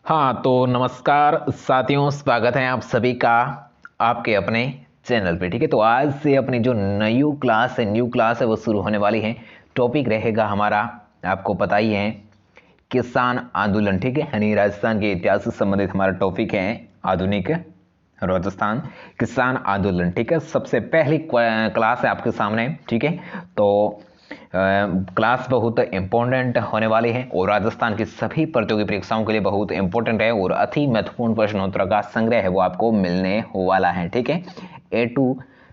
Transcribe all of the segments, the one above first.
हाँ तो नमस्कार साथियों, स्वागत है आप सभी का आपके अपने चैनल पे। ठीक है, तो आज से अपनी जो न्यू क्लास है वो शुरू होने वाली है। टॉपिक रहेगा हमारा, आपको पता ही है, किसान आंदोलन। ठीक है, यानी राजस्थान के इतिहास से संबंधित हमारा टॉपिक है आधुनिक राजस्थान किसान आंदोलन। ठीक है, सबसे पहली क्लास है आपके सामने। ठीक है, तो क्लास बहुत इंपॉर्टेंट होने वाली है और राजस्थान की सभी प्रतियोगी परीक्षाओं के लिए बहुत इंपॉर्टेंट है और अति महत्वपूर्ण प्रश्नोत्तर का संग्रह है वो आपको मिलने वाला है। ठीक है,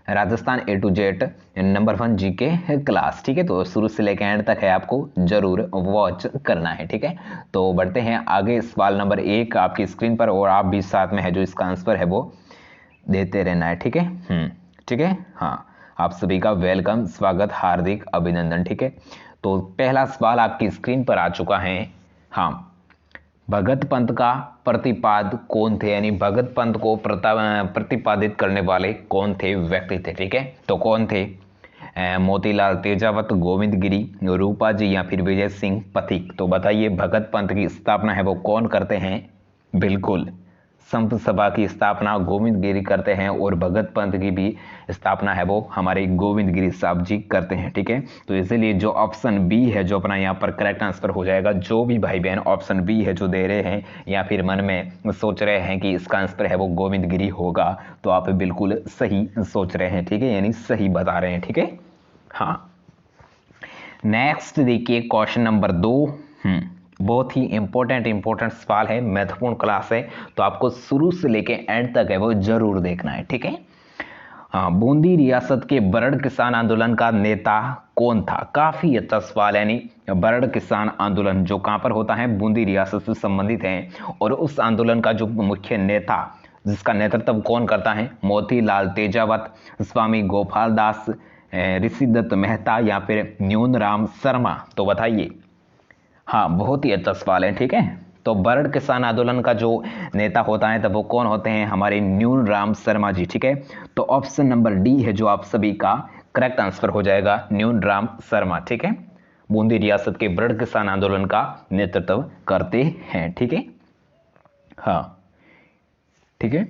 Rajasthan A to Z number 1 GK class. ठीक है, तो शुरू से लेकर एंड तक है, आपको जरूर वॉच करना है। ठीक है, तो बढ़ते हैं आगे। सवाल नंबर 1 आपकी स्क्रीन पर और आप भी साथ में है जो इसका आंसर है वो देते रहना है। ठीक है, ठीक है, हाँ, आप सभी का वेलकम, स्वागत, हार्दिक अभिनंदन। ठीक है, तो पहला सवाल आपकी स्क्रीन पर आ चुका है। हाँ, भगत पंथ का प्रतिपाद कौन थे, यानी भगत पंथ को प्रतिपादित करने वाले कौन थे व्यक्ति थे। ठीक है, तो कौन थे? मोतीलाल तेजावत, गोविंद गिरी, रूपा जी या फिर विजय सिंह पथिक। तो बताइए, भगत पंथ की स्थापना है वो कौन करते हैं? बिल्कुल, संत सभा की स्थापना गोविंद गिरी करते हैं और भगत पंथ की भी स्थापना है वो हमारे गोविंद गिरी साहब जी करते हैं। ठीक है, तो इसीलिए जो ऑप्शन बी है जो अपना यहाँ पर करेक्ट आंसर हो जाएगा। जो भी भाई बहन ऑप्शन बी है जो दे रहे हैं या फिर मन में सोच रहे हैं कि इसका आंसर है वो गोविंद गिरी होगा, तो आप बिल्कुल सही सोच रहे हैं। ठीक है, यानी सही बता रहे हैं। ठीक है, हाँ, नेक्स्ट देखिए क्वेश्चन नंबर 2। बहुत ही इंपॉर्टेंट सवाल है, महत्वपूर्ण क्लास है, तो आपको शुरू से लेके एंड तक है वो जरूर देखना है। ठीक है, हाँ, बूंदी रियासत के बरड़ किसान आंदोलन का नेता कौन था? काफी अच्छा सवाल है। यानी बरड़ किसान आंदोलन जो कहां पर होता है, बूंदी रियासत से संबंधित है, और उस आंदोलन का जो मुख्य नेता जिसका नेतृत्व कौन करता है? मोतीलाल तेजावत, स्वामी गोपाल दास, ऋषिदत्त मेहता या फिर न्यूनराम शर्मा। तो बताइए। हाँ, बहुत ही अच्छा सवाल है। ठीक है, तो बरड़ किसान आंदोलन का जो नेता होता है तब वो कौन होते हैं? हमारे न्यूनराम शर्मा जी। ठीक है, तो ऑप्शन नंबर डी है जो आप सभी का करेक्ट आंसर हो जाएगा, न्यूनराम शर्मा। ठीक है, बूंदी रियासत के बरड़ किसान आंदोलन का नेतृत्व करते हैं। ठीक है, हाँ, ठीक है,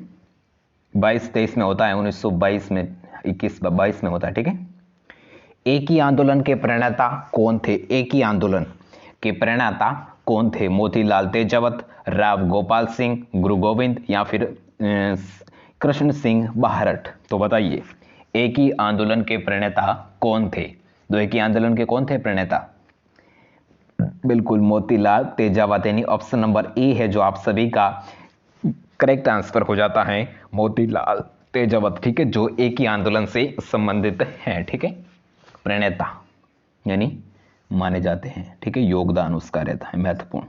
22-23 में होता है, 1922 में, 21-22 में होता है। ठीक है, एक ही आंदोलन के प्रणेता कौन थे? एक ही आंदोलन के प्रणेता कौन थे? मोतीलाल तेजावत, राव गोपाल सिंह, गुरु गोविंद या फिर कृष्ण सिंह बाहरट। तो बताइए, एक ही आंदोलन के प्रणेता कौन थे? तो एक ही आंदोलन के कौन थे प्रणेता? बिल्कुल मोतीलाल तेजावत, यानी ऑप्शन नंबर ए है जो आप सभी का करेक्ट आंसर हो जाता है, मोतीलाल तेजावत। ठीक है, जो एक ही आंदोलन से संबंधित है। ठीक है, प्रणेता यानी माने जाते हैं। ठीक है, योगदान उसका रहता है महत्वपूर्ण।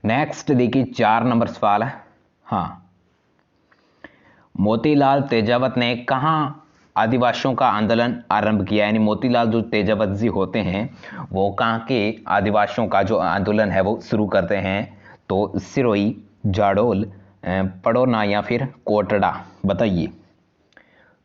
नेक्स्ट देखिए 4 नंबर सवाल है। हाँ, मोतीलाल तेजावत ने कहां आदिवासियों का आंदोलन आरंभ किया? यानी मोतीलाल जो तेजावत जी होते हैं वो कहां के आदिवासियों का जो आंदोलन है वो शुरू करते हैं? तो सिरोही, जाडोल, पडोना या फिर कोटड़ा। बताइए।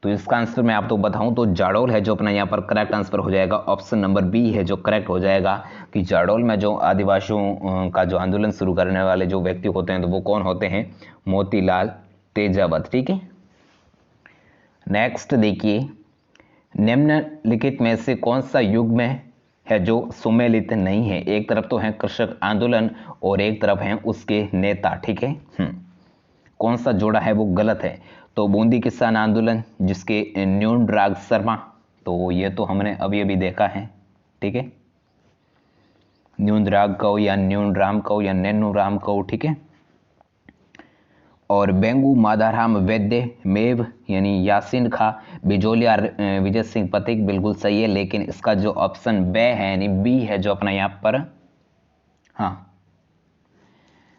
तो इसका आंसर मैं आपको बताऊं तो जाडोल है जो अपना यहाँ पर करेक्ट आंसर हो जाएगा। ऑप्शन नंबर बी है जो करेक्ट हो जाएगा कि जाडोल में जो आदिवासियों का जो आंदोलन शुरू करने वाले जो व्यक्ति होते हैं तो वो कौन होते हैं? मोतीलाल तेजावत। ठीक है, नेक्स्ट देखिए, निम्नलिखित में से कौन सा युग में है जो सुमेलित नहीं है? एक तरफ तो है कृषक आंदोलन और एक तरफ है उसके नेता। ठीक है, कौन सा जोड़ा है वो गलत है? तो बूंदी किसान आंदोलन जिसके न्यूनराम शर्मा, तो ये तो हमने अभी अभी देखा है। ठीक है, न्यूनराग कहो या न्यूनराम कहो या नैनूराम कहो। ठीक है, और बेंगू माधाराम वैद्य, मेव यानी यासीन खा, बिजोलिया विजय सिंह पथिक। बिल्कुल सही है, लेकिन इसका जो ऑप्शन बे है यानी बी है जो अपना यहाँ पर, हाँ,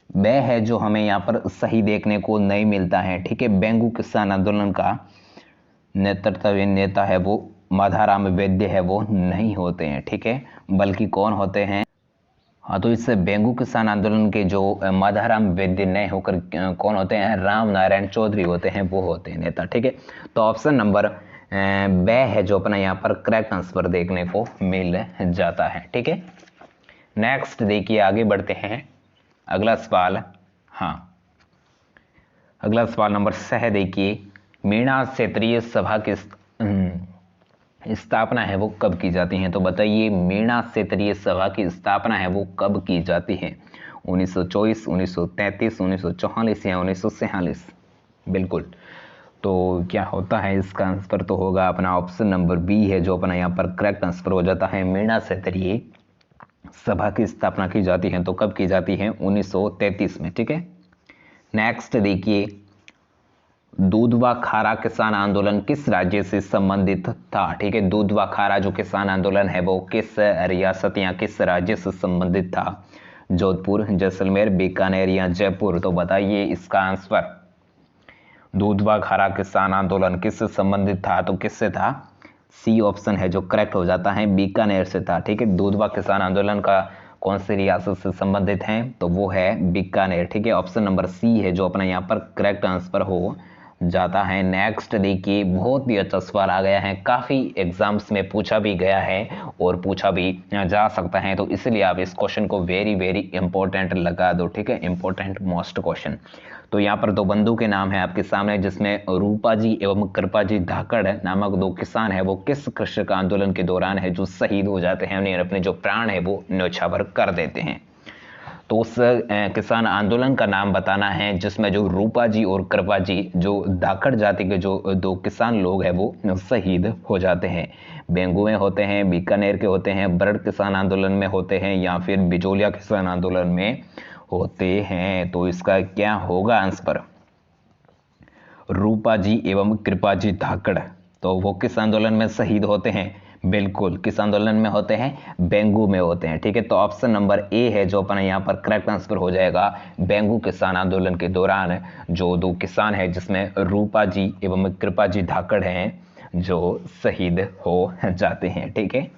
बे है जो हमें यहाँ पर सही देखने को नहीं मिलता है। ठीक है, बेंगू किसान आंदोलन का नेतृत्व नेता है वो माधाराम वैद्य है वो नहीं होते हैं। ठीक है, बल्कि कौन होते हैं? हाँ, तो इससे बेंगू किसान आंदोलन के जो माधाराम वैद्य नहीं होकर कौन होते हैं? राम नारायण चौधरी होते हैं, वो होते हैं नेता। ठीक है, तो ऑप्शन नंबर बे है जो अपना यहाँ पर करेक्ट आंसर देखने को मिल जाता है। ठीक है, नेक्स्ट देखिए, आगे बढ़ते हैं। अगला सवाल, हाँ अगला सवाल नंबर 6 देखिए, मीणा क्षेत्रीय सभा की स्थापना है वो कब की जाती है? तो बताइए मीणा क्षेत्रीय सभा की स्थापना है वो कब की जाती है? 1924, 1933, 1944 या 1946? बिल्कुल, तो क्या होता है इसका आंसर? तो होगा अपना ऑप्शन नंबर बी है जो अपना यहाँ पर करेक्ट आंसर हो जाता है। मीणा क्षेत्रीय सभा की स्थापना की जाती है तो कब की जाती है? 1933 में। ठीक है, नेक्स्ट देखिए, दूधवा खारा किसान आंदोलन किस राज्य से संबंधित था? ठीक है, दूधवा खारा जो किसान आंदोलन है वो किस रियासत या किस राज्य से संबंधित था? जोधपुर, जैसलमेर, बीकानेर या जयपुर? तो बताइए इसका आंसर। दूधवा खारा किसान आंदोलन किससे संबंधित था? तो किससे था? सी ऑप्शन है जो करेक्ट हो जाता है, बीकानेर से था। ठीक है, दूधवा किसान आंदोलन का कौन सी रियासत से संबंधित है? तो वो है बीकानेर। ठीक है, ऑप्शन नंबर सी है जो अपना यहाँ पर करेक्ट आंसर हो जाता है। नेक्स्ट देखिए, बहुत ही अच्छा सवाल आ गया है, काफी एग्जाम्स में पूछा भी गया है और पूछा भी जा सकता है, तो इसलिए आप इस क्वेश्चन को वेरी वेरी इंपॉर्टेंट लगा दो। ठीक है, इंपॉर्टेंट मोस्ट क्वेश्चन। तो यहाँ पर दो बंधु के नाम है आपके सामने, जिसमें रूपा जी एवं कृपा जी धाकड़ नामक दो किसान है वो किस कृषक आंदोलन के दौरान है जो शहीद हो जाते हैं, उन्हें अपने जो प्राण है वो न्यौछावर कर देते हैं? तो उस किसान आंदोलन का नाम बताना है जिसमें जो रूपा जी और कृपा जी जो धाकड़ जाति के जो दो किसान लोग हैं वो शहीद हो जाते हैं। बेंगू में होते हैं, बीकानेर के होते हैं, बरड़ किसान आंदोलन में होते हैं या फिर बिजोलिया किसान आंदोलन में होते हैं? तो इसका क्या होगा आंसर? रूपा जी एवं कृपा जी धाकड़, तो वो किस आंदोलन में शहीद होते हैं? बिल्कुल, किस आंदोलन में होते हैं? बेंगू में होते हैं। ठीक है, तो ऑप्शन नंबर ए है जो अपना यहाँ पर करेक्ट आंसर हो जाएगा। बेंगू किसान आंदोलन के दौरान जो दो किसान है जिसमें रूपा जी एवं कृपा जी धाकड़ हैं जो शहीद हो जाते हैं। ठीक है,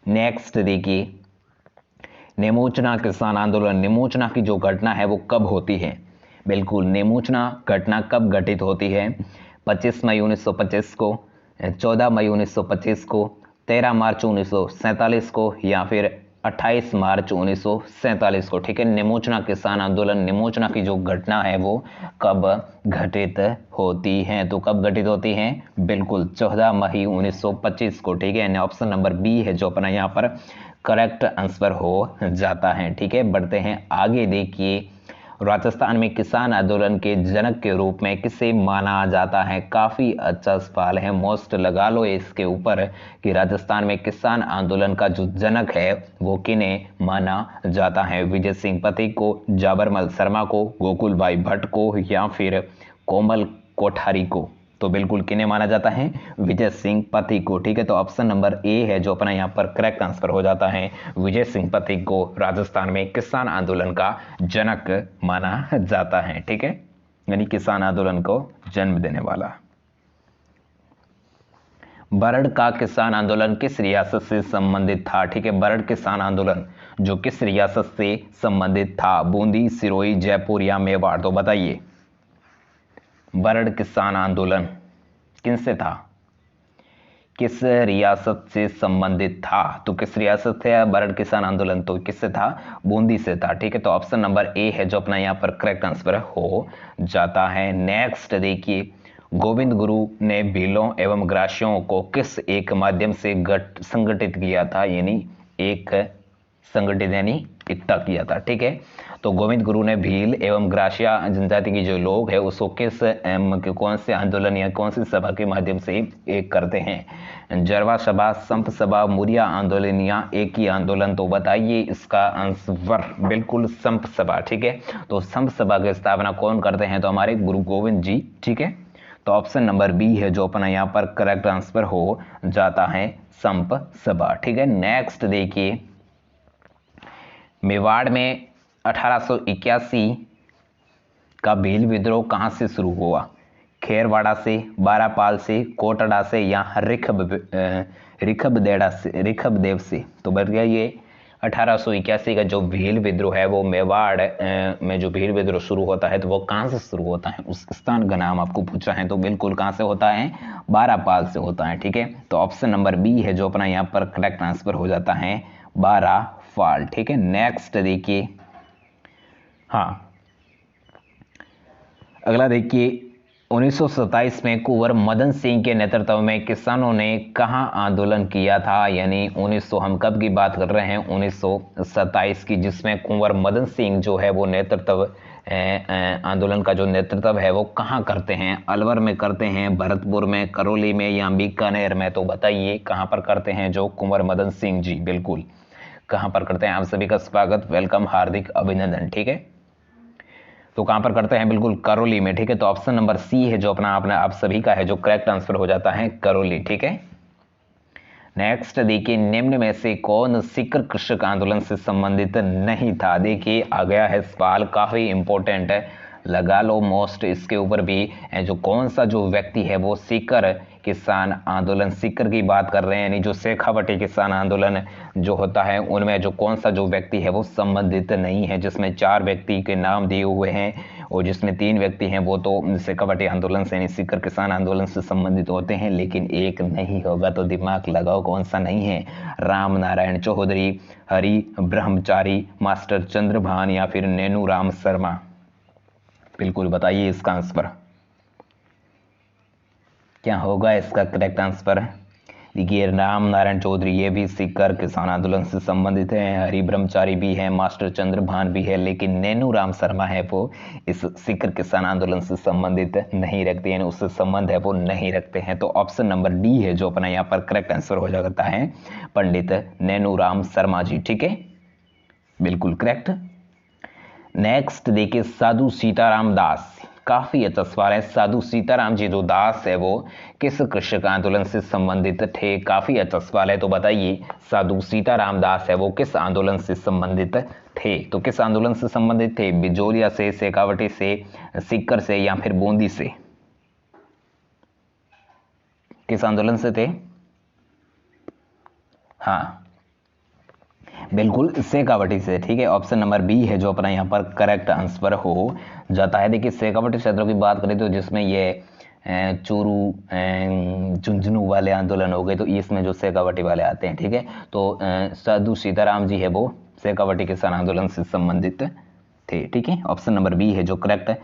नेक्स्ट देखिए, नेमोचना किसान आंदोलन, नेमोचना की जो घटना है वो कब होती है? बिल्कुल, नेमोचना घटना कब घटित होती है? 25 मई 1925 को, 14 मई 1925 को, 13 मार्च 1947 को या फिर 28 मार्च 1947 को? ठीक है, नेमोचना किसान आंदोलन, नेमोचना की जो घटना है वो कब घटित होती है? तो कब घटित होती है? बिल्कुल 14 मई 1925 को। ठीक है, ऑप्शन नंबर बी है जो अपना यहाँ पर करेक्ट आंसर हो जाता है। ठीक है, बढ़ते हैं आगे। देखिए, राजस्थान में किसान आंदोलन के जनक के रूप में किसे माना जाता है? काफी अच्छा सवाल है, मोस्ट लगा लो इसके ऊपर कि राजस्थान में किसान आंदोलन का जो जनक है वो किन्हें माना जाता है? विजय सिंह पथिक को, जाबरमल शर्मा को, गोकुल भाई भट्ट को या फिर कोमल कोठारी को? तो बिल्कुल किन्हें माना जाता है? विजय सिंह पथिक को। ठीक है, तो ऑप्शन नंबर ए है जो अपना यहाँ पर करेक्ट आंसर हो जाता है। विजय सिंह पथिक को राजस्थान में किसान आंदोलन का जनक माना जाता है। ठीक है, यानी किसान आंदोलन को जन्म देने वाला। बरड़ का किसान आंदोलन किस रियासत से संबंधित था? ठीक है, बरड़ किसान आंदोलन जो किस रियासत से संबंधित था? बूंदी, सिरोही, जयपुर या मेवाड़? तो बताइए बरड़ किसान आंदोलन किनसे था, किस रियासत से संबंधित था? तो किस रियासत से बरड़ किसान आंदोलन? तो किससे था? बूंदी से था। ठीक है, तो ऑप्शन नंबर ए है जो अपना यहाँ पर करेक्ट आंसर हो जाता है। नेक्स्ट देखिए, गोविंद गुरु ने भीलों एवं ग्रासियों को किस एक माध्यम से संगठित किया था? यानी एक संगठित यानी इकट्ठा किया था। ठीक है, तो गोविंद गुरु ने भील एवं ग्रासिया जनजाति के जो लोग है उसको किस कौन से आंदोलन या कौन सी सभा के माध्यम से एक करते हैं? जरवा सभा, संप सभा, मुरिया आंदोलन या एक ही आंदोलन? तो बताइए इसका आंसर। बिल्कुल संप सभा। ठीक है, तो संप सभा की स्थापना कौन करते हैं? तो हमारे गुरु गोविंद जी। ठीक है, तो ऑप्शन नंबर बी है जो अपना यहाँ पर करेक्ट आंसर हो जाता है, संप सभा। ठीक है, नेक्स्ट देखिए, मेवाड़ में 1881 का भील विद्रोह कहां से शुरू हुआ? खेरवाड़ा से, बारापाल से, कोटड़ा से या रिखबदेव से? तो बढ़ गया ये 1881 का जो भील विद्रोह है वो मेवाड़ में जो भील विद्रोह शुरू होता है तो वो कहां से शुरू होता है? उस स्थान का नाम आपको पूछा है, तो बिल्कुल कहां से होता है? बारापाल से होता है। ठीक है, तो ऑप्शन नंबर बी है जो अपना यहाँ पर करेक्ट आंसर हो जाता है, बारापाल। फाल, ठीक है। नेक्स्ट देखिए, हाँ अगला देखिए, 1927 में कुंवर मदन सिंह के नेतृत्व में किसानों ने कहाँ आंदोलन किया था, यानी 1900 हम कब की बात कर रहे हैं, 1927 की, जिसमें कुंवर मदन सिंह जो है वो नेतृत्व आंदोलन का जो नेतृत्व है वो कहाँ करते हैं, अलवर में करते हैं, भरतपुर में, करौली में या बीकानेर में। तो बताइए कहाँ पर करते हैं जो कुंवर मदन सिंह जी, बिल्कुल कहाँ पर करते हैं। आप सभी का स्वागत, वेलकम, हार्दिक अभिनंदन, ठीक है। तो कहां पर करते हैं, बिल्कुल करौली में, ठीक है। तो ऑप्शन नंबर सी है जो अपना अपना आप सभी का है जो करेक्ट आंसर हो जाता है, करौली, ठीक है। नेक्स्ट देखिए, निम्न में से कौन सीकर कृषक आंदोलन से संबंधित नहीं था। देखिए आ गया है सवाल, काफी इंपॉर्टेंट है, लगा लो मोस्ट इसके ऊपर भी। जो कौन सा जो व्यक्ति है वो सीकर किसान आंदोलन, सीकर की बात कर रहे हैं, यानी जो शेखावटी किसान आंदोलन जो होता है उनमें जो कौन सा जो व्यक्ति है वो संबंधित नहीं है, जिसमें 4 व्यक्ति के नाम दिए हुए हैं और जिसमें 3 व्यक्ति हैं वो तो शेखावटी आंदोलन से यानी सीकर किसान आंदोलन से संबंधित होते हैं, लेकिन एक नहीं होगा। तो दिमाग लगाओ कौन सा नहीं है, राम नारायण चौधरी, हरि ब्रह्मचारी, मास्टर चंद्रभान या फिर नैनू राम शर्मा। बिल्कुल बताइए इसका आंसर क्या होगा, इसका करेक्ट आंसर। देखिए राम नारायण चौधरी ये भी सीकर किसान आंदोलन से संबंधित है, हरि ब्रह्मचारी भी है, मास्टर चंद्रभान भी है, लेकिन नैनू राम शर्मा है वो इस सीकर किसान आंदोलन से संबंधित नहीं रखते हैं, उससे संबंध है वो नहीं रखते हैं। तो ऑप्शन नंबर डी है जो अपना यहाँ पर करेक्ट आंसर हो जाता है, पंडित नैनू राम शर्मा जी, ठीक है, बिल्कुल करेक्ट। नेक्स्ट देखिए, साधु सीताराम दास, काफी अच्छा सवाल है। साधु सीताराम जी जो दास है वो किस कृषक आंदोलन से संबंधित थे, काफी अच्छा सवाल है। तो बताइए साधु सीताराम दास है वो किस आंदोलन से संबंधित थे, तो किस आंदोलन से संबंधित थे, बिजोलिया से, शेखावटी से, सीकर से या फिर बूंदी से, किस आंदोलन से थे। हाँ बिल्कुल शेखावटी से, ठीक है। ऑप्शन नंबर बी है जो अपना यहाँ पर करेक्ट आंसर हो जाता है। देखिए शेखावटी क्षेत्रों की बात करें तो जिसमें ये चूरू झुंझुनू वाले आंदोलन हो गए, तो इसमें जो शेखावटी वाले आते हैं, ठीक है। तो साधु सीताराम जी है वो शेखावटी किसान आंदोलन से संबंधित थे, ठीक है। ऑप्शन नंबर बी है जो करेक्ट है।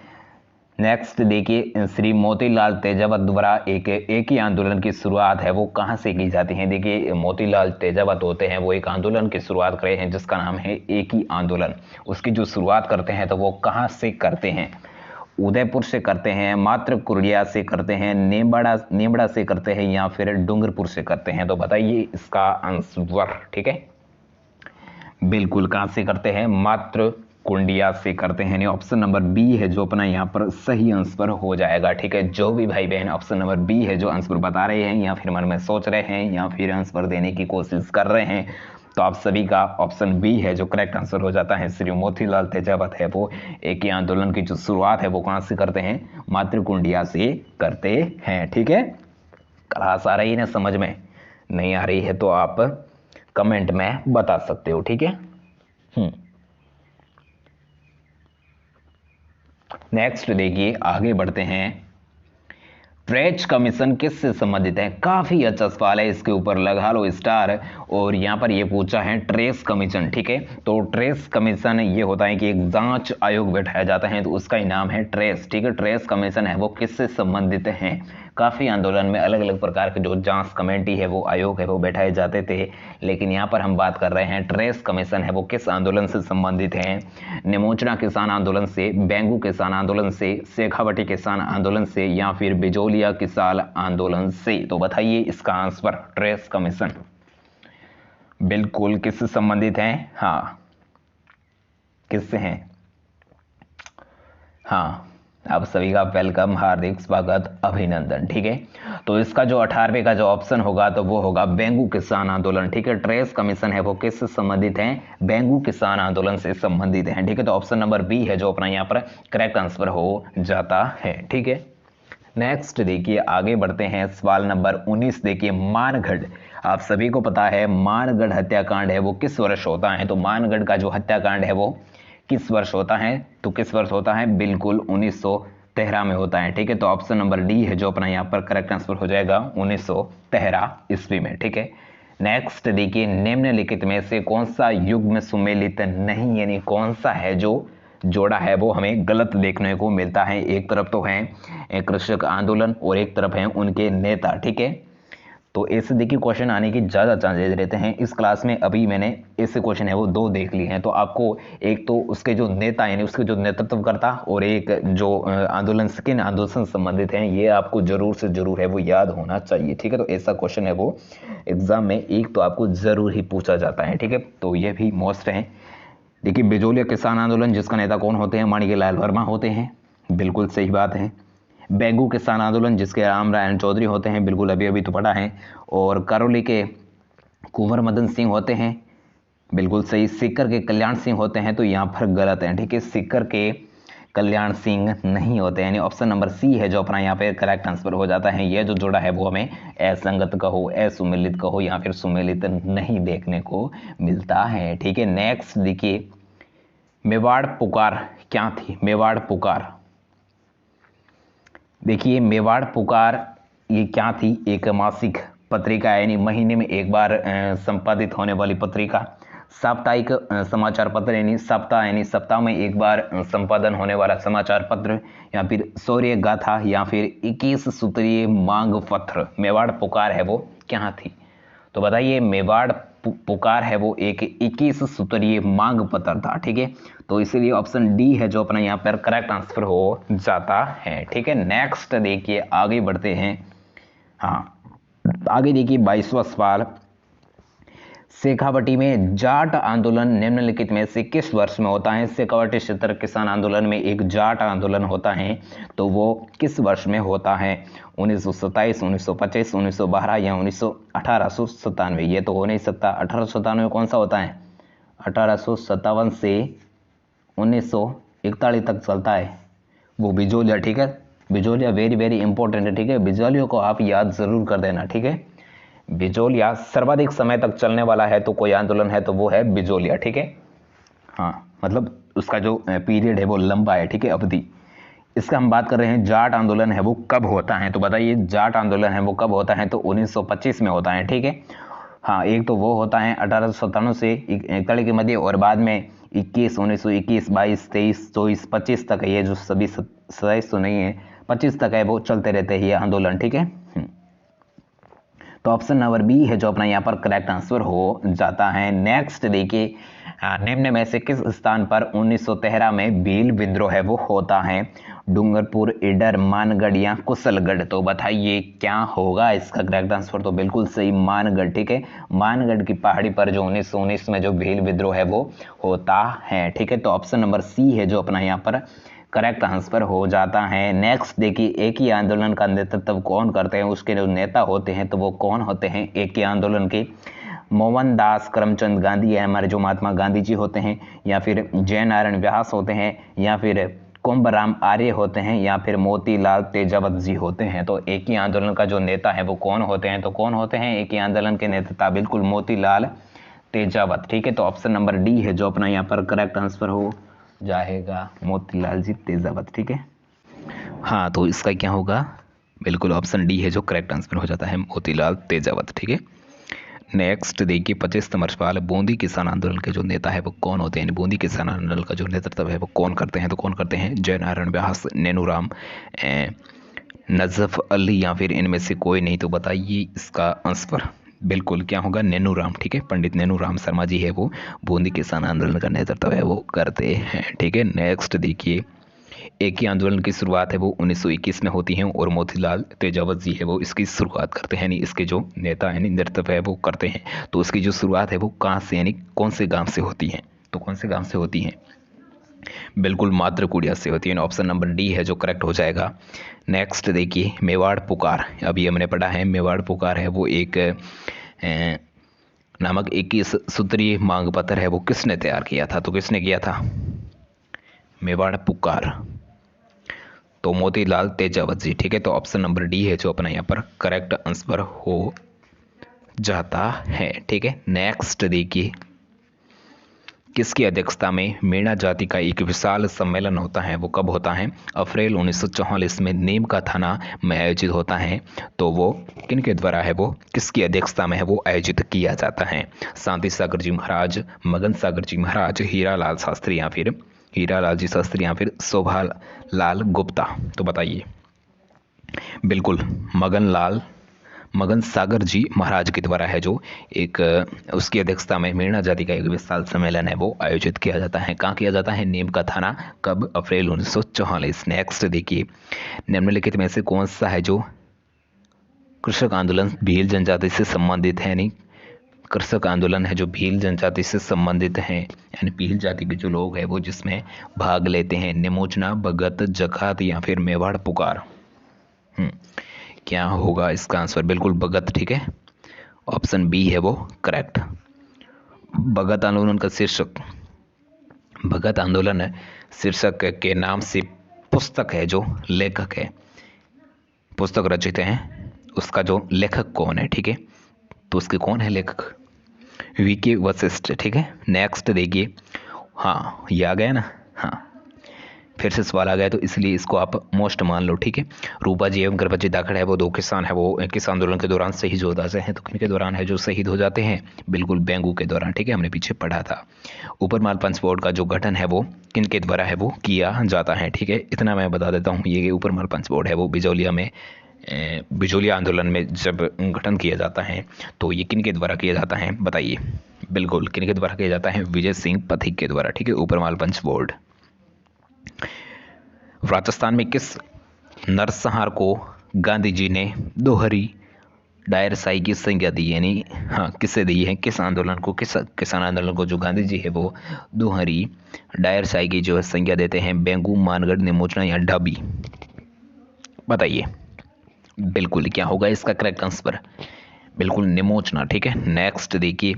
नेक्स्ट देखिए, श्री मोतीलाल तेजावत द्वारा एक ही आंदोलन की शुरुआत है वो कहाँ से की जाती है। देखिए मोतीलाल तेजावत होते हैं वो एक आंदोलन की शुरुआत करे हैं जिसका नाम है एक ही आंदोलन। उसकी जो शुरुआत करते हैं तो वो कहाँ से करते हैं, उदयपुर से करते हैं, मात्र कुर्डिया से करते हैं, नेबड़ा से करते हैं या फिर डूंगरपुर से करते हैं। तो बताइए इसका आंसर, ठीक है। बिल्कुल कहाँ से करते हैं, मात्र कुंडिया से करते हैं। ऑप्शन नंबर बी है जो अपना यहाँ पर सही आंसर हो जाएगा, ठीक है। जो भी भाई बहन ऑप्शन नंबर बी है जो आंसर बता रहे हैं या फिर मन में सोच रहे हैं या फिर आंसर देने की कोशिश कर रहे हैं, तो आप सभी का ऑप्शन बी है जो करेक्ट आंसर हो जाता है। श्री मोतीलाल तेजावत है वो एक ही आंदोलन की जो शुरुआत है वो कहाँ से करते हैं, मात्र कुंडिया से करते हैं, ठीक है। क्लास आ रही है ना, समझ में नहीं आ रही है तो आप कमेंट में बता सकते हो, ठीक है। नेक्स्ट देखिए आगे बढ़ते हैं, ट्रेच कमीशन किससे संबंधित है। काफी अच्छा सवाल है, इसके ऊपर लगा लो स्टार। और यहाँ पर ये पूछा है ट्रेस कमीशन, ठीक है। तो ट्रेस कमीशन ये होता है कि एक जांच आयोग बैठाया जाता है तो उसका ही नाम है ट्रेस, ठीक है। ट्रेस कमीशन है वो किससे संबंधित है, काफी आंदोलन में अलग अलग प्रकार के जो जांच कमेटी है वो आयोग है वो बैठाए जाते थे, लेकिन यहाँ पर हम बात कर रहे हैं ट्रेस कमीशन है वो किस आंदोलन से संबंधित है, निमोचना किसान आंदोलन से, बेंगू किसान आंदोलन से, शेखावटी किसान आंदोलन से या फिर बिजोलिया किसान आंदोलन से। तो बताइए इसका आंसर, ट्रेस कमीशन बिल्कुल किससे संबंधित है, हाँ किससे हैं, हाँ आप सभी का वेलकम, हार्दिक स्वागत, अभिनंदन, ठीक है। तो इसका जो 18वें का जो ऑप्शन होगा तो वो होगा बेंगू किसान आंदोलन, ठीक है। ट्रेस कमीशन है वो किससे संबंधित है, बेंगू किसान आंदोलन से संबंधित है, ठीक है। तो ऑप्शन नंबर बी है जो अपना यहाँ पर करेक्ट आंसर हो जाता है, ठीक है। नेक्स्ट देखिए आगे बढ़ते हैं, सवाल नंबर 19 देखिए, मानगढ़, आप सभी को पता है मानगढ़ हत्याकांड है वो किस वर्ष होता है। तो मानगढ़ का जो हत्याकांड है वो किस वर्ष होता है, तो किस वर्ष होता है, बिल्कुल 1913 में होता है, ठीक है। तो ऑप्शन नंबर डी है जो अपना यहाँ पर करेक्ट आंसर हो जाएगा 1913 ईस्वी में, ठीक है। नेक्स्ट देखिए, निम्नलिखित में से कौन सा युग्म सुमेलित नहीं, यानी कौन सा है जो जोड़ा है वो हमें गलत देखने को मिलता है। एक तरफ तो है कृषक आंदोलन और एक तरफ है उनके नेता, ठीक है। तो ऐसे देखिए क्वेश्चन आने की ज़्यादा चांसेस रहते हैं इस क्लास में। अभी मैंने ऐसे क्वेश्चन है वो 2 देख लिए हैं, तो आपको एक तो उसके जो नेता यानी उसके जो नेतृत्व करता और एक जो आंदोलन किन आंदोलन से संबंधित हैं, ये आपको जरूर से जरूर है वो याद होना चाहिए, ठीक है। तो ऐसा क्वेश्चन है वो एग्जाम में एक तो आपको जरूर ही पूछा जाता है, ठीक है। तो ये भी मोस्ट है। देखिए, बिजोलिया किसान आंदोलन जिसका नेता कौन होते हैं, माणिकलाल वर्मा होते हैं, बिल्कुल सही बात है। बेंगू किसान आंदोलन जिसके राम नारायण चौधरी होते हैं, बिल्कुल अभी अभी तो पढ़ा है। और करौली के कुंवर मदन सिंह होते हैं, बिल्कुल सही। सीकर के कल्याण सिंह होते हैं, तो यहाँ पर गलत है, ठीक है। सीकर के कल्याण सिंह नहीं होते, यानी ऑप्शन नंबर सी है जो अपना यहाँ पे करेक्ट आंसर हो जाता है। यह जो जोड़ा है वो हमें असंगत कहो, असुमेलित कहो या फिर सुमेलित नहीं देखने को मिलता है, ठीक है। नेक्स्ट देखिए, मेवाड़ पुकार क्या थी? मेवाड़ पुकार, देखिए मेवाड़ पुकार ये क्या थी? एक मासिक पत्रिका यानी महीने में एक बार संपादित होने वाली पत्रिका, साप्ताहिक समाचार पत्र यानी सप्ताह यानी सप्ताह में एक बार संपादन होने वाला समाचार पत्र, या फिर शौर्य गाथा, या फिर 21 सूत्रीय मांग पत्र। मेवाड़ पुकार है वो क्या थी? तो बताइए, मेवाड़ पुकार है वो एक 21 सूत्रीय मांग पत्र था, ठीक है। तो इसीलिए ऑप्शन डी है जो अपना यहाँ पर करेक्ट आंसर हो जाता है, ठीक है। नेक्स्ट देखिए, आगे बढ़ते हैं। हाँ, आगे देखिए 22वां सवाल, शेखावटी में जाट आंदोलन निम्नलिखित में से किस वर्ष में होता है? शेखावटी क्षेत्र किसान आंदोलन में एक जाट आंदोलन होता है, तो वो किस वर्ष में होता है? 1927, 1925, 1912 या 1897? ये तो हो नहीं सकता। 1897 कौन सा होता है? 1857 से 1941 तक चलता है वो बिजोलिया, ठीक है। बिजोलिया वेरी वेरी इंपॉर्टेंट है, ठीक है। बिजोलिया को आप याद जरूर कर देना, ठीक है। बिजोलिया सर्वाधिक समय तक चलने वाला है तो कोई आंदोलन है तो वो है बिजोलिया, ठीक है। हाँ, मतलब उसका जो पीरियड है वो लंबा है, ठीक है, अवधि। इसका हम बात कर रहे हैं जाट आंदोलन है वो कब होता है, तो बताइए जाट आंदोलन है वो कब होता है? तो 1925 में होता है, ठीक है। हाँ, एक तो वो होता है 1897 से 41 के मध्य, और बाद में 1921, 22, 23, 24, 25 तक, ये जो सभी 27 तो नहीं है, 25 तक है वो चलते रहते हैं ये आंदोलन, ठीक है। तो ऑप्शन नंबर बी है जो अपना यहाँ पर करेक्ट आंसर हो जाता है। नेक्स्ट देखिए, निम्न में से किस स्थान पर 1913 में भील विद्रोह है वो होता है? डूंगरपुर, ईडर, मानगढ़ या कुशलगढ़? तो बताइए क्या होगा इसका करेक्ट आंसर? तो बिल्कुल सही, मानगढ़, ठीक है। मानगढ़ की पहाड़ी पर जो 1919 में जो भील विद्रोह है वो होता है, ठीक है। तो ऑप्शन नंबर सी है जो अपना यहाँ पर करेक्ट आंसर हो जाता है। नेक्स्ट देखिए, एक ही आंदोलन का नेतृत्व कौन करते हैं? उसके जो नेता होते हैं तो वो कौन होते हैं एक ही आंदोलन के? मोहनदास करमचंद गांधी है हमारे जो महात्मा गांधी जी होते हैं, या फिर जयनारायण व्यास होते हैं, या फिर कुंभराम आर्य होते हैं, या फिर मोतीलाल तेजावत जी होते हैं? तो एक ही आंदोलन का जो नेता है वो कौन होते हैं? तो कौन होते हैं एक ही आंदोलन के नेता? बिल्कुल मोतीलाल तेजावत, ठीक है। तो ऑप्शन नंबर डी है जो अपना यहाँ पर करेक्ट आंसर हो जाएगा, मोतीलाल जी तेजावत, ठीक है। हाँ, तो इसका क्या होगा? बिल्कुल ऑप्शन डी है जो करेक्ट आंसर हो जाता है, मोतीलाल तेजावत, ठीक है। नेक्स्ट देखिए 25 नंबर सवाल, बूंदी किसान आंदोलन के जो नेता है वो कौन होते हैं? बूंदी किसान आंदोलन का जो नेतृत्व है वो कौन करते हैं? तो कौन करते हैं? जयनारायण व्यास, नैनूराम, नजफ अली, या फिर इनमें से कोई नहीं? तो बताइए इसका आंसर बिल्कुल क्या होगा? नैनूराम, ठीक है। पंडित नैनूराम शर्मा जी है वो बूंदी किसान आंदोलन का नेतृत्व है वो करते हैं, ठीक है। नेक्स्ट देखिए, एक ही आंदोलन की शुरुआत है वो 1921 में होती है, और मोतीलाल तेजावत जी है वो इसकी शुरुआत करते हैं, यानी इसके जो नेता यानी नेतृत्व है वो करते हैं। तो उसकी जो शुरुआत है वो कहाँ से यानी कौन से गांव से होती है? तो कौन से गांव से होती है? बिल्कुल मात्रकुड़िया से होती है। ऑप्शन नंबर डी है जो करेक्ट हो जाएगा। नेक्स्ट देखिए, मेवाड़ पुकार, अभी हमने पढ़ा है मेवाड़ पुकार है वो एक नामक 21 सूत्रीय मांग पत्र है वो किसने तैयार किया था? तो किसने किया था मेवाड़ पुकार? तो मोतीलाल तेजावत जी, ठीक है। तो ऑप्शन नंबर डी है जो अपना यहाँ पर करेक्ट आंसर हो जाता है, ठीक है। नेक्स्ट देखिए, किसकी अध्यक्षता में मीणा जाति का एक विशाल सम्मेलन होता है? वो कब होता है? अप्रैल 1944 में नीम का थाना में आयोजित होता है। तो वो किनके द्वारा है? वो किसकी अध्यक्षता में है वो आयोजित किया जाता है? शांति सागर जी महाराज, मगन सागर जी महाराज, हीरालाल शास्त्री या फिर हीरालाल जी शास्त्री या फिर शोभालाल गुप्ता? तो बताइए। बिल्कुल मगन सागर जी महाराज के द्वारा है जो एक उसकी अध्यक्षता में मीणा जाति का एक विशाल सम्मेलन है वो आयोजित किया जाता है। कहाँ किया जाता है? नीम का थाना। कब? अप्रैल 1944। नेक्स्ट देखिए, निम्नलिखित में से कौन सा है जो कृषक आंदोलन भील जनजाति से संबंधित है? नहीं, कृषक आंदोलन है जो भील जनजाति से संबंधित है, यानी भील जाति के जो लोग हैं वो जिसमें भाग लेते हैं। निमोचना, भगत, जखात या फिर मेवाड़ पुकार? क्या होगा इसका आंसर? बिल्कुल भगत, ठीक है, ऑप्शन बी है वो करेक्ट। भगत आंदोलन का शीर्षक, भगत आंदोलन है शीर्षक के नाम से पुस्तक है जो लेखक है, पुस्तक रचित है, उसका जो लेखक कौन है? ठीक है, तो उसके कौन है लेखक? वीके वशिष्ठ। ठीक है, नेक्स्ट देखिए। हाँ, ये आ गया ना? हाँ, फिर से सवाल आ गया तो इसलिए इसको आप मोस्ट मान लो। ठीक है, रूपा जी एवं गणपत दाखड़ है वो दो किसान है, वो किस आंदोलन के दौरान शहीद हो जाते हैं? तो किनके दौरान है जो शहीद हो जाते हैं? बिल्कुल बेंगू के दौरान। ठीक है, हमने पीछे पढ़ा था। ऊपरमाल पंच बोर्ड का जो गठन है वो किनके द्वारा है वो किया जाता है? ठीक है, इतना मैं बता देता हूँ, ये ऊपरमाल पंच बोर्ड है वो बिजौलिया आंदोलन में जब गठन किया जाता है तो ये किनके द्वारा किया जाता है? बताइए। बिल्कुल किनके द्वारा किया जाता है? विजय सिंह पथिक के द्वारा। ठीक है, ऊपरमाल पंच बोर्ड। राजस्थान में किस नरसंहार को गांधी जी ने दोहरी डायरशाही की संज्ञा दी? यानी हाँ, किससे दी है? किस आंदोलन को, किस किसान आंदोलन को जो गांधी जी है वो दोहरी डायरशाही की जो है संज्ञा देते हैं? बेंगू, मानगढ़, निमोचना या डाबी? बताइए। बिल्कुल, क्या होगा इसका करेक्ट आंसर? बिल्कुल निमोचना। ठीक है, नेक्स्ट देखिए।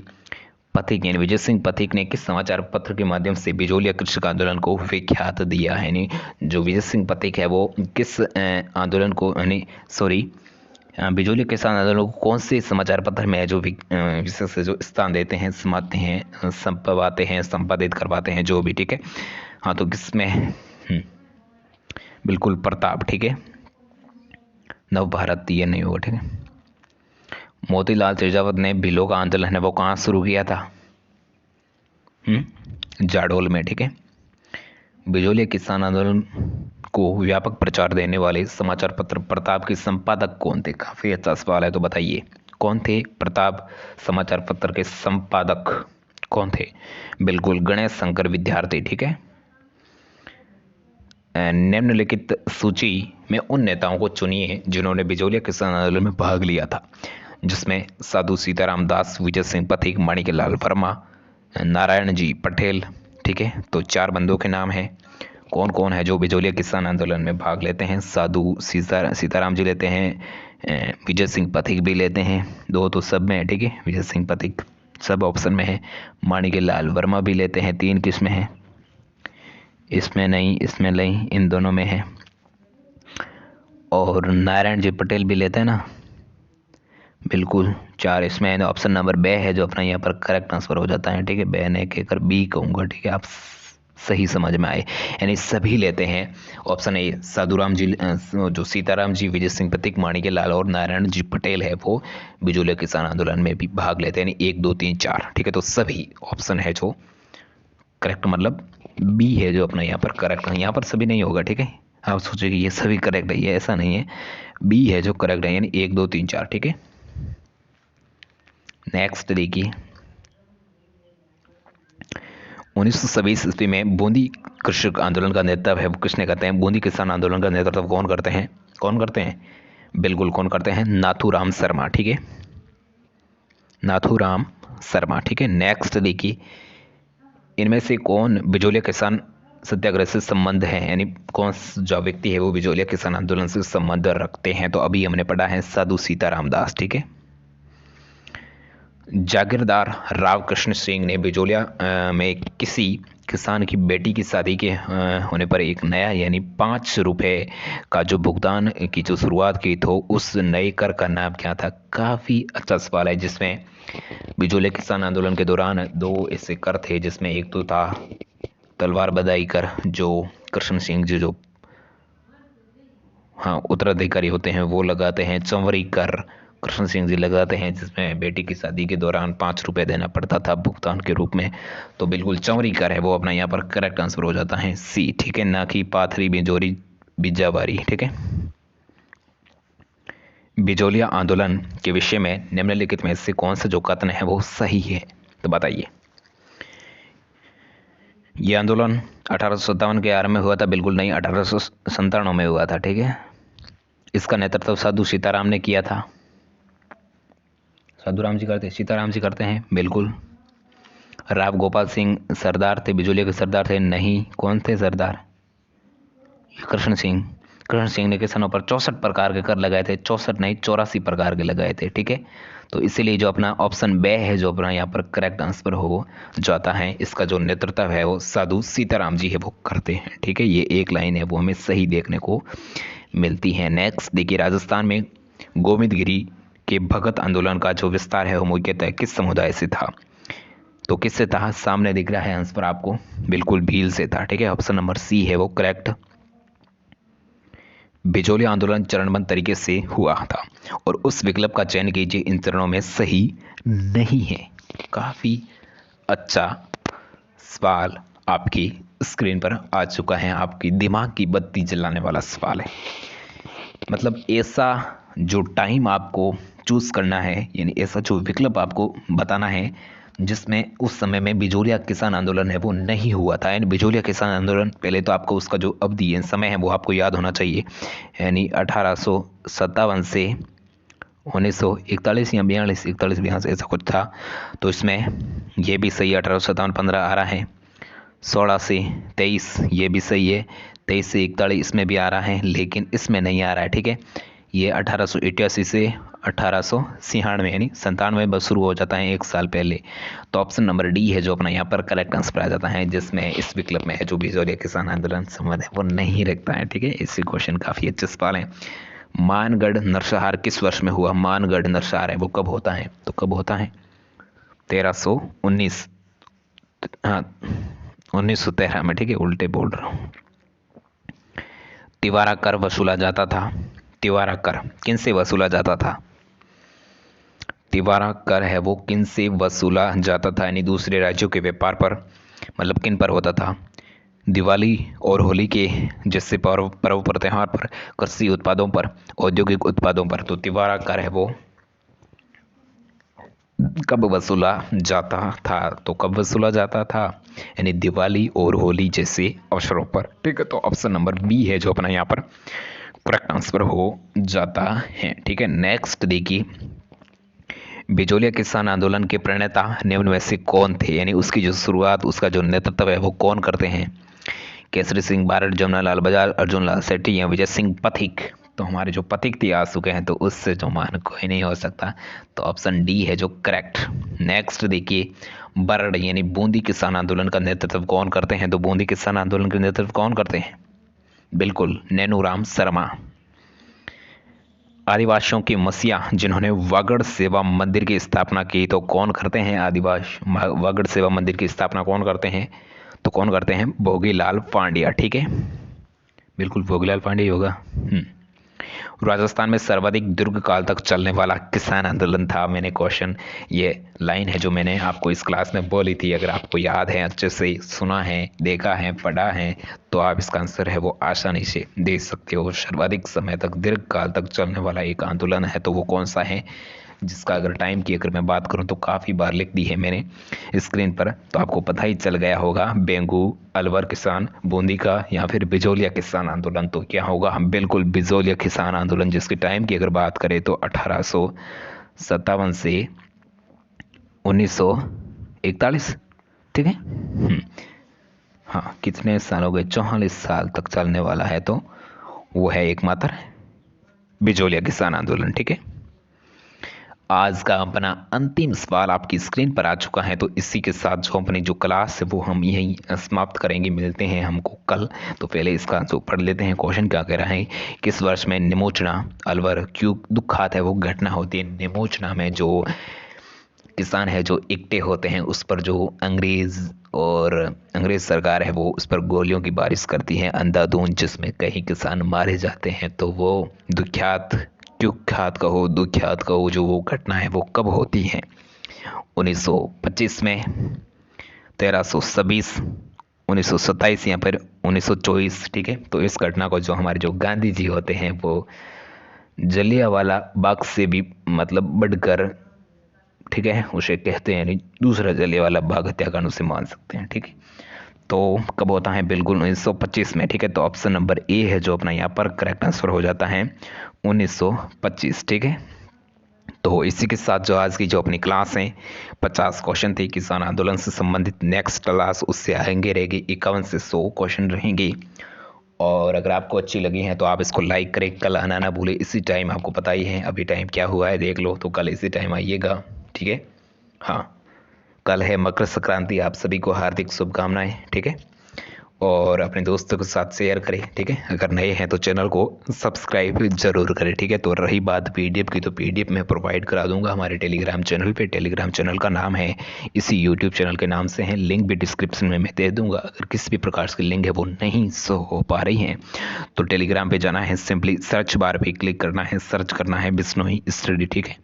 पथिक यानी विजय सिंह पथिक ने किस समाचार पत्र के माध्यम से बिजौलिया कृषक आंदोलन को विख्यात दिया है? यानी जो विजय सिंह पथिक है वो किस आंदोलन को, यानी सॉरी, बिजौलिया किसान आंदोलन को कौन से समाचार पत्र में है जो विशेष जो स्थान देते हैं, समाते हैं, संपवाते हैं, संपादित करवाते हैं, जो भी? ठीक है, हाँ, तो किसमें? बिल्कुल प्रताप। ठीक है, नव भारत, ये नहीं होगा। ठीक है, मोतीलाल शेरजावत ने भीलों का आंदोलन है वो कहाँ शुरू किया था? जाडोल में। ठीक है, बिजौलिया किसान आंदोलन को व्यापक प्रचार देने वाले समाचार पत्र प्रताप के संपादक कौन थे? काफी अच्छा सवाल है, तो बताइए कौन थे प्रताप समाचार पत्र के संपादक? कौन थे? बिल्कुल गणेश शंकर विद्यार्थी। ठीक है, निम्नलिखित सूची में उन नेताओं को चुनिए जिन्होंने बिजौलिया किसान आंदोलन में भाग लिया था, जिसमें साधु सीताराम दास, विजय सिंह पथिक, माणिकलाल वर्मा, नारायण जी पटेल। ठीक है, तो 4 बंदों के नाम हैं। कौन कौन है जो बिजौलिया किसान आंदोलन में भाग लेते हैं? साधु सीताराम जी लेते हैं, विजय सिंह पथिक भी लेते हैं, 2 तो सब में है। ठीक है, विजय सिंह पथिक सब ऑप्शन में है। माणिकलाल वर्मा भी लेते हैं, 3 किस में है? इसमें नहीं, इसमें नहीं, इन दोनों में है। और नारायण जी पटेल भी लेते हैं ना? बिल्कुल 4 इसमें है। ऑप्शन नंबर बे है जो अपना यहाँ पर करेक्ट आंसर हो जाता है। ठीक है, बे ने कहकर बी कहूँगा। ठीक है, आप सही समझ में आए, यानी सभी लेते हैं। ऑप्शन ए साधुराम जी, जो सीताराम जी, विजय सिंह पथिक, माणिकलाल और नारायण जी पटेल है वो बिजौलिया किसान आंदोलन में भी भाग लेते हैं, यानी 1 2 3 4। ठीक है, तो सभी ऑप्शन है जो करेक्ट, मतलब बी है जो अपना यहाँ पर करेक्ट है। यहाँ पर सभी नहीं होगा। ठीक है, आप सोचेंगे ये सभी करेक्ट है, ये ऐसा नहीं है, बी है जो करेक्ट है, यानी 1 2 3 4। ठीक है, नेक्स्ट देखिए। 1920 ईस्वी में बूंदी कृषक आंदोलन का नेतृत्व है वो किसने करते हैं? बूंदी किसान आंदोलन का नेतृत्व कौन करते हैं? कौन करते हैं? बिल्कुल कौन करते हैं? नाथूराम शर्मा। ठीक है, नाथूराम शर्मा। ठीक है, नेक्स्ट देखिए। इनमें से कौन बिजौलिया किसान सत्याग्रह से संबंध है, यानी कौन जो व्यक्ति है वो बिजौलिया किसान आंदोलन से संबंध रखते हैं? तो अभी हमने पढ़ा है साधु सीताराम दास। ठीक है, जागीरदार राव कृष्ण सिंह ने बिजोलिया में किसी किसान की बेटी की शादी के होने पर एक नया यानी 5 रुपए का जो भुगतान की जो शुरुआत की तो उस नए कर का नाम क्या था। काफ़ी अच्छा सवाल है, जिसमें बिजोलिया किसान आंदोलन के दौरान 2 ऐसे कर थे, जिसमें एक तो था तलवार बदाई कर, जो कृष्ण सिंह जी जो उत्तराधिकारी होते हैं वो लगाते हैं। चंवरी कर कृष्ण सिंह जी लगाते हैं, जिसमें बेटी की शादी के दौरान 5 रुपए देना पड़ता था भुगतान के रूप में। तो बिल्कुल चंवरी कर है वो अपना यहाँ पर करेक्ट आंसर हो जाता है सी, ठीक है, ना कि पाथरी बिजोरी बिजावारी, ठीक है। बिजोलिया आंदोलन के विषय में निम्नलिखित में से कौन सा जो कथन है वो सही है, तो बताइए। ये आंदोलन 1857 के आरंभ में हुआ था, बिल्कुल नहीं, 1897 में हुआ था, ठीक है। इसका नेतृत्व साधु सीताराम ने किया था। साधु राम जी करते, सीताराम जी करते हैं, बिल्कुल। राव गोपाल सिंह सरदार थे, बिजोलिया के सरदार थे, नहीं। कौन थे सरदार? कृष्ण सिंह। कृष्ण सिंह ने किसानों पर 64 प्रकार के कर लगाए थे, 64 नहीं 84 प्रकार के लगाए थे, ठीक है। तो इसीलिए जो अपना ऑप्शन बे है जो अपना यहाँ पर करेक्ट आंसर हो जाता है। इसका जो नेतृत्व है वो साधु सीताराम जी है वो करते हैं, ठीक है। ये एक लाइन है वो हमें सही देखने को मिलती है। नेक्स्ट देखिए, राजस्थान में गोविंदगिरी के भगत आंदोलन का जो विस्तार है वो मुख्यतः किस समुदाय से था, तो किससे था? सामने दिख रहा है आंसर आपको, बिल्कुल भील से था, ठीक है। ऑप्शन नंबर सी है वो करेक्ट। बिजोलिया आंदोलन चरणबद्ध तरीके से हुआ था और उस विकल्प का चयन कीजिए इन चरणों में सही नहीं है। काफी अच्छा सवाल आपकी स्क्रीन पर आ चुका है, आपकी दिमाग की बत्ती जलाने वाला सवाल है। मतलब ऐसा जो टाइम आपको चूज करना है, यानी ऐसा जो विकल्प आपको बताना है जिसमें उस समय में बिजोलिया किसान आंदोलन है वो नहीं हुआ था। यानी बिजोलिया किसान आंदोलन, पहले तो आपको उसका जो अवधि है, समय है, वो आपको याद होना चाहिए। यानी 1857 से 1941 या 42 ऐसा कुछ था। तो इसमें ये भी सही है, 1857 15 आ रहा है। 16 से 23 ये भी सही है। 23 से 41 इसमें भी आ रहा है, लेकिन इसमें नहीं आ रहा है, ठीक है। ये 1888 से 1896 यानी 97 में शुरू हो जाता है, 1 साल पहले। तो ऑप्शन नंबर डी है जो अपना यहाँ पर करेक्ट आंसर आ जाता है, जिसमें इस विकल्प में है जो बिजोलिया किसान आंदोलन संबंध है वो नहीं रखता है, ठीक है। इसी क्वेश्चन काफी अच्छे सवाल है। मानगढ़ नरसंहार किस वर्ष में हुआ? मानगढ़ नरसंहार है वो कब होता है? तो कब होता है? 1319, हाँ 1913 में, ठीक है, उल्टे बोल रहा हूँ। तिवारा कर वसूला जाता था। तिवारा कर किन से वसूला जाता था? तिवारा कर है वो किन से वसूला जाता था? यानी दूसरे राज्यों के व्यापार पर, मतलब किन पर होता था? दिवाली और होली के जैसे पर्व पर, त्योहार पर, कृषि उत्पादों पर, औद्योगिक उत्पादों पर। तो तिवारा कर है वो कब वसूला जाता था? तो कब वसूला जाता था? यानी दिवाली और होली जैसे अवसरों पर, ठीक है। तो ऑप्शन नंबर बी है जो अपना यहाँ पर करेक्ट आंसर हो जाता है, ठीक है। नेक्स्ट देखिए, बिजोलिया किसान आंदोलन के प्रणेता निम्न में से कौन थे? यानी उसकी जो शुरुआत, उसका जो नेतृत्व है वो कौन करते हैं? केसरी सिंह बारड, जमुना लाल बजाज, अर्जुन लाल सेठी या विजय सिंह पथिक। तो हमारे जो पथिक थे आ चुके हैं, तो उससे जो मान कोई नहीं हो सकता। तो ऑप्शन डी है जो करेक्ट। नेक्स्ट देखिए, बरड यानी बूंदी किसान आंदोलन का नेतृत्व कौन करते हैं? तो बूंदी किसान आंदोलन का नेतृत्व कौन करते हैं? बिल्कुल नैनूराम शर्मा। आदिवासियों की मसीहा जिन्होंने वागड़ सेवा मंदिर की स्थापना की, तो कौन करते हैं? आदिवासी वागड़ सेवा मंदिर की स्थापना कौन करते हैं? तो कौन करते हैं? भोगीलाल पांड्या, ठीक है, बिल्कुल भोगीलाल पांड्या होगा। राजस्थान में सर्वाधिक दीर्घकाल तक चलने वाला किसान आंदोलन था। मैंने क्वेश्चन, ये लाइन है जो मैंने आपको इस क्लास में बोली थी, अगर आपको याद है, अच्छे से सुना है, देखा है, पढ़ा है, तो आप इसका आंसर है वो आसानी से दे सकते हो। सर्वाधिक समय तक, दीर्घकाल तक चलने वाला एक आंदोलन है, तो वो कौन सा है? जिसका अगर टाइम की अगर मैं बात करूं तो काफ़ी बार लिख दी है मैंने स्क्रीन पर, तो आपको पता ही चल गया होगा। बेंगू, अलवर किसान, बूंदी का, या फिर बिजोलिया किसान आंदोलन। तो क्या होगा? हम बिल्कुल बिजोलिया किसान आंदोलन, जिसके टाइम की अगर बात करें तो 1857 से 1941, ठीक है। हाँ, कितने साल हो गए? 44 साल तक चलने वाला है, तो वो है एकमात्र बिजोलिया किसान आंदोलन, ठीक है। आज का अपना अंतिम सवाल आपकी स्क्रीन पर आ चुका है, तो इसी के साथ जो अपनी जो क्लास है वो हम यही समाप्त करेंगे। मिलते हैं हमको कल। तो पहले इसका जो पढ़ लेते हैं, क्वेश्चन क्या कह रहा है। किस वर्ष में निमोचना अलवर क्यों दुखात है वो घटना होती है। निमोचना में जो किसान है जो इकट्ठे होते हैं उस पर जो अंग्रेज सरकार है वो उस पर गोलियों की बारिश करती है अंधाधुंध, जिसमें कई किसान मारे जाते हैं। तो वो दुख्यात कहो जो वो घटना है वो कब होती है। 1925 में, 1326, 1927 या फिर 1924। ठीक है, तो इस घटना को जो हमारे जो गांधी जी होते हैं वो जलियांवाला बाग से भी मतलब बढ़कर, ठीक है, उसे कहते हैं, यानी दूसरा जलियांवाला बाग हत्याकांड उसे मान सकते हैं। ठीक है, तो कब होता है, बिल्कुल 1925 में। ठीक है, तो ऑप्शन नंबर ए है जो अपना यहाँ पर करेक्ट आंसर हो जाता है 1925। ठीक है, तो इसी के साथ जो आज की जो अपनी क्लास है 50 क्वेश्चन थे किसान आंदोलन से संबंधित। नेक्स्ट क्लास उससे आएंगे रहेगी 51 से 100 क्वेश्चन रहेंगे। और अगर आपको अच्छी लगी है तो आप इसको लाइक करें। कल आना ना भूले इसी टाइम, आपको पता ही है अभी टाइम क्या हुआ है देख लो, तो कल इसी टाइम आइएगा। ठीक है, हाँ, कल है मकर संक्रांति, आप सभी को हार्दिक शुभकामनाएं। ठीक है, और अपने दोस्तों के साथ शेयर करें। ठीक है, अगर नए हैं तो चैनल को सब्सक्राइब जरूर करें। ठीक है, तो रही बात पीडीएफ की, तो पीडीएफ मैं प्रोवाइड करा दूंगा हमारे टेलीग्राम चैनल पे। टेलीग्राम चैनल का नाम है इसी यूट्यूब चैनल के नाम से है, लिंक भी डिस्क्रिप्शन में मैं दे दूंगा। अगर किसी भी प्रकार की लिंक है वो नहीं शो हो पा रही है तो टेलीग्राम पे जाना है, सिंपली सर्च बार पे क्लिक करना है, सर्च करना है बिश्नोई स्टडी। ठीक है,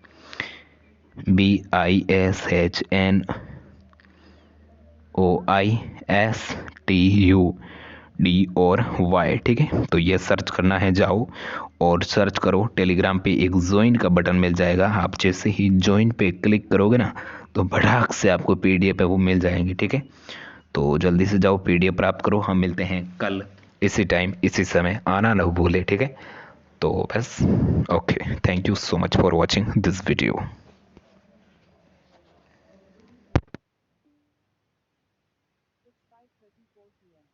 BISHNOISTUDY। ठीक है, तो ये सर्च करना है, जाओ और सर्च करो। टेलीग्राम पे एक ज्वाइन का बटन मिल जाएगा, आप जैसे ही ज्वाइन पे क्लिक करोगे ना तो भड़ाक से आपको पीडीएफ है वो मिल जाएंगे। ठीक है, तो जल्दी से जाओ पीडीएफ प्राप्त करो। हम मिलते हैं कल इसी टाइम इसी समय, आना ना भूले। ठीक है, तो बस okay, thank you so much for watching this video. It's 5:34 p.m.